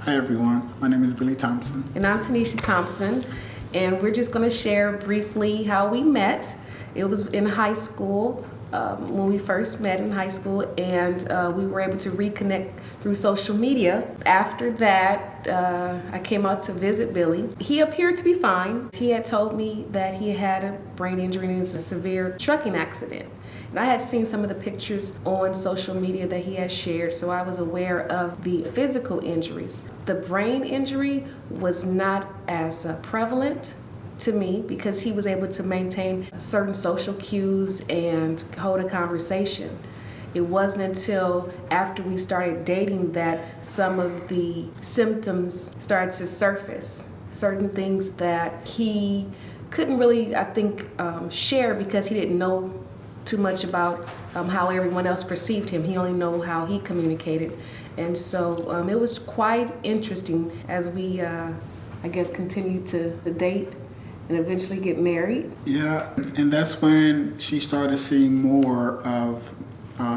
Hi everyone, my name is Billy Thompson. And I'm Tanisha Thompson, and we're just going to share briefly how we met. It was in high school, when we first met in high school, and we were able to reconnect through social media. After that, I came out to visit Billy. He appeared to be fine. He had told me that he had a brain injury and it was a severe trucking accident. And I had seen some of the pictures on social media that he had shared, so I was aware of the physical injuries. The brain injury was not as prevalent to me because he was able to maintain certain social cues and hold a conversation. It wasn't until after we started dating that some of the symptoms started to surface. Certain things that he couldn't really, I think, share because he didn't know too much about how everyone else perceived him. He only knew how he communicated. And so it was quite interesting as we, I guess, continued to date and eventually get married. Yeah, and that's when she started seeing more of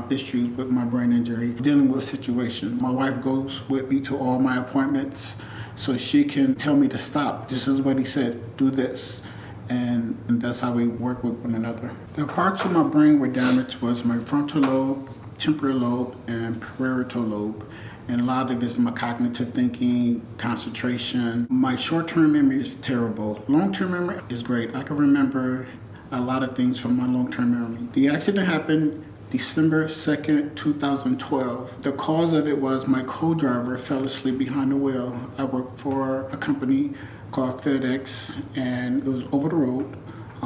issues with my brain injury, dealing with situations. My wife goes with me to all my appointments so she can tell me to stop. This is what he said, do this. And that's how we work with one another. The parts of my brain were damaged was my frontal lobe, temporal lobe, and parietal lobe. And a lot of it is my cognitive thinking, concentration. My short-term memory is terrible. Long-term memory is great. I can remember a lot of things from my long-term memory. The accident happened December 2nd, 2012. The cause of it was my co-driver fell asleep behind the wheel. I worked for a company called FedEx, and it was over the road.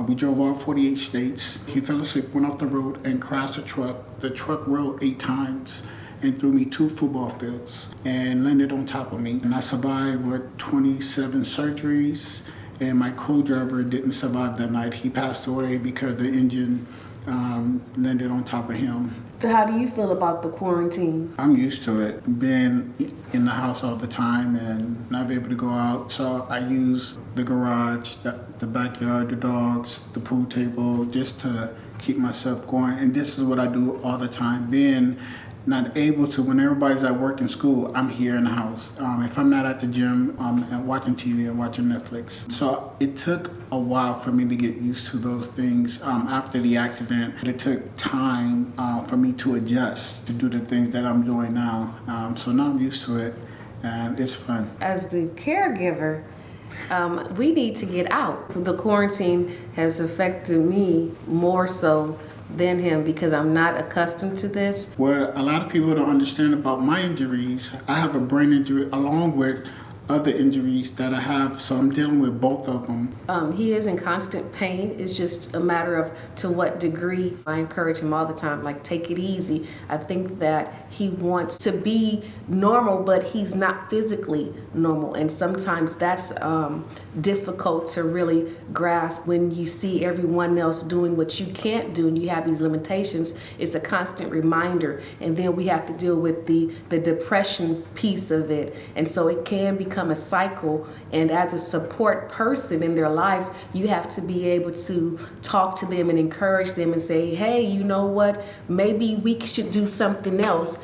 We drove all 48 states. He fell asleep, went off the road, and crashed a truck. The truck rolled 8 times and threw me 2 football fields and landed on top of me. And I survived with 27 surgeries, and my co-driver didn't survive that night. He passed away because the engine landed on top of him. So how do you feel about the quarantine? I'm used to it, being in the house all the time and not be able to go out. So I use the garage, the backyard, the dogs, the pool table, just to keep myself going. And this is what I do all the time. Being not able to, when everybody's at work and school, I'm here in the house. If I'm not at the gym, I'm watching TV and watching Netflix. So it took a while for me to get used to those things after the accident. It took time for me to adjust to do the things that I'm doing now. So now I'm used to it and it's fun. As the caregiver, we need to get out. The quarantine has affected me more so than him because I'm not accustomed to this. What a lot of people don't understand about my injuries, I have a brain injury along with other injuries that I have, so I'm dealing with both of them. He is in constant pain. It's just a matter of to what degree. I encourage him all the time, like, take it easy. I think that he wants to be normal, but he's not physically normal. And sometimes that's difficult to really grasp when you see everyone else doing what you can't do and you have these limitations. It's a constant reminder. And then we have to deal with the depression piece of it. And so it can become a cycle, and as a support person in their lives, you have to be able to talk to them and encourage them and say, hey, you know what, maybe we should do something else,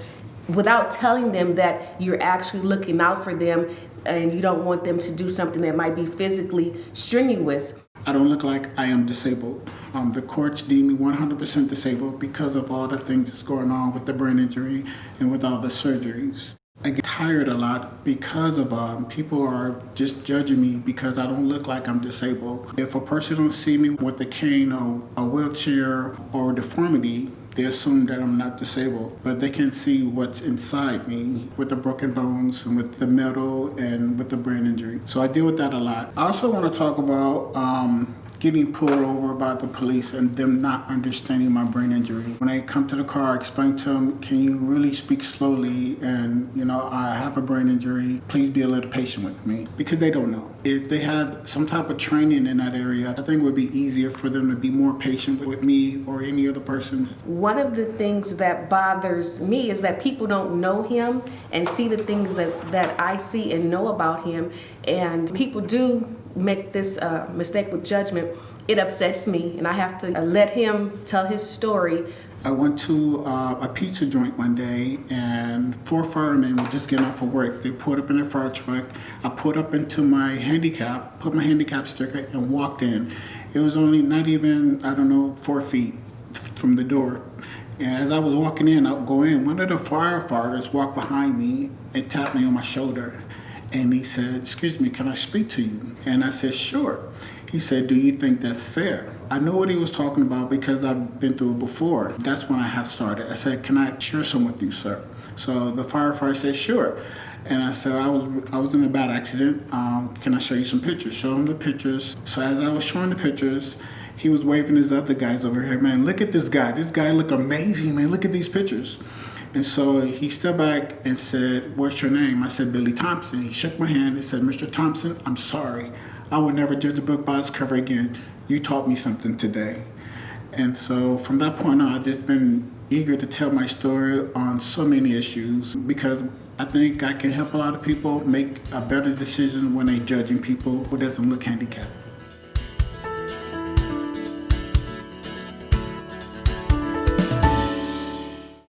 without telling them that you're actually looking out for them and you don't want them to do something that might be physically strenuous. I don't look like I am disabled. The courts deem me 100% disabled because of all the things that's going on with the brain injury and with all the surgeries. I get tired a lot because of people are just judging me because I don't look like I'm disabled. If a person don't see me with a cane or a wheelchair or deformity, they assume that I'm not disabled, but they can see what's inside me with the broken bones and with the metal and with the brain injury. So I deal with that a lot. I also want to talk about getting pulled over by the police and them not understanding my brain injury. When I come to the car, I explain to them, can you really speak slowly? And, I have a brain injury. Please be a little patient with me, because they don't know. If they had some type of training in that area, I think it would be easier for them to be more patient with me or any other person. One of the things that bothers me is that people don't know him and see the things that I see and know about him. And people do make this mistake with judgment. It upsets me, and I have to let him tell his story I went to a pizza joint one day, and 4 firemen were just getting off of work. They pulled up in their fire truck. I pulled up into my handicap, put my handicap sticker, and walked in. It was only not even, 4 feet from the door. And as I was walking in, I'll go in, one of the firefighters walked behind me and tapped me on my shoulder. And he said, "Excuse me, can I speak to you?" And I said, "Sure." He said, "Do you think that's fair?" I knew what he was talking about because I've been through it before. That's when I had started. I said, "Can I share some with you, sir?" So the firefighter said, "Sure." And I said, I was in a bad accident. Can I show you some pictures?" Show him the pictures. So as I was showing the pictures, he was waving his other guys over here. "Man, look at this guy. This guy look amazing, man. Look at these pictures." And so he stepped back and said, "What's your name?" I said, "Billy Thompson." He shook my hand and said, "Mr. Thompson, I'm sorry. I will never judge a book by its cover again. You taught me something today." And so from that point on, I've just been eager to tell my story on so many issues because I think I can help a lot of people make a better decision when they're judging people who doesn't look handicapped.